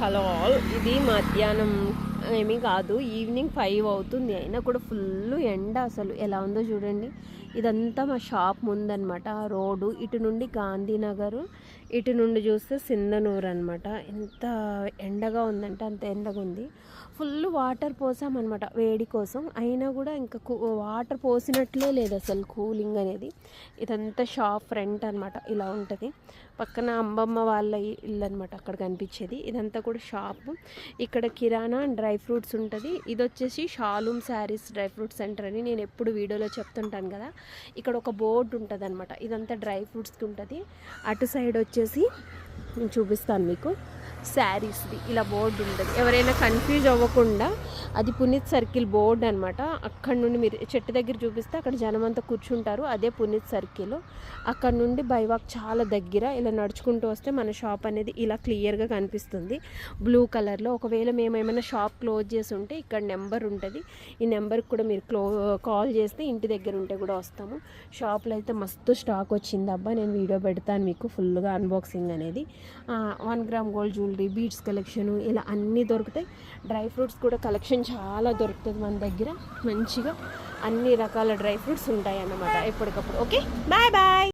Hello all, ఇది మధ్యాహ్నం ఏమీ కాదు, ఈవినింగ్ 5 అవుతుంది. అయినా కూడా ఫుల్ ఎండ. అసలు ఎలా ఉందో చూడండి. ఇదంతా మా షాప్ ముందనమాట. రోడ్డు ఇటు నుండి గాంధీనగర్, ఇటు నుండి చూస్తే సింధనూరు అనమాట. ఎంత ఎండగా ఉందంటే అంత ఎండగా ఉంది. ఫుల్ వాటర్ పోసామన్నమాట వేడి కోసం. అయినా కూడా ఇంకా వాటర్ పోసినట్లే లేదు అసలు, కూలింగ్ అనేది. ఇదంతా షాప్ ఫ్రంట్ అనమాట, ఇలా ఉంటుంది. పక్కన అంబమ్మ వాళ్ళ ఇల్లు అనమాట అక్కడ కనిపించేది. ఇదంతా కూడా షాపు. ఇక్కడ కిరాణా అండ్ డ్రై ఫ్రూట్స్ ఉంటుంది. ఇది వచ్చేసి షాలూమ్ శారీస్ డ్రై ఫ్రూట్ సెంటర్ అని నేను ఎప్పుడు వీడియోలో చెప్తుంటాను కదా. ఇక్కడ ఒక బోర్డు ఉంటుంది అనమాట. ఇదంతా డ్రై ఫ్రూట్స్కి ఉంటుంది. అటు సైడ్ వచ్చేసి నేను చూపిస్తాను మీకు, శారీస్ది ఇలా బోర్డు ఉంటుంది. ఎవరైనా కన్ఫ్యూజ్ అవ్వకుండా, అది పునీత్ సర్కిల్ బోర్డు అనమాట. అక్కడ నుండి మీరు చెట్టు దగ్గర చూపిస్తే అక్కడ జనం అంతా కూర్చుంటారు, అదే పునీత్ సర్కిల్. అక్కడ నుండి బైవాక్ చాలా దగ్గర. ఇలా నడుచుకుంటూ వస్తే మన షాప్ అనేది ఇలా క్లియర్గా కనిపిస్తుంది బ్లూ కలర్లో. ఒకవేళ మేము ఏమైనా షాప్ క్లోజ్ చేసి ఉంటే ఇక్కడ నెంబర్ ఉంటుంది. ఈ నెంబర్కి కూడా మీరు కాల్ చేస్తే ఇంటి దగ్గర ఉంటే కూడా వస్తాము. షాప్లో అయితే మస్తు స్టాక్ వచ్చింది అబ్బా. నేను వీడియో పెడతాను మీకు ఫుల్గా అన్బాక్సింగ్ అనేది. 1 gram gold jewellery, beads collection, ఇలా అన్నీ దొరుకుతాయి. డ్రై ఫ్రూట్స్ కూడా కలెక్షన్ చాలా దొరుకుతుంది మన దగ్గర. మంచిగా అన్ని రకాల డ్రై ఫ్రూట్స్ ఉంటాయి అన్నమాట ఎప్పటికప్పుడు. Okay, bye bye.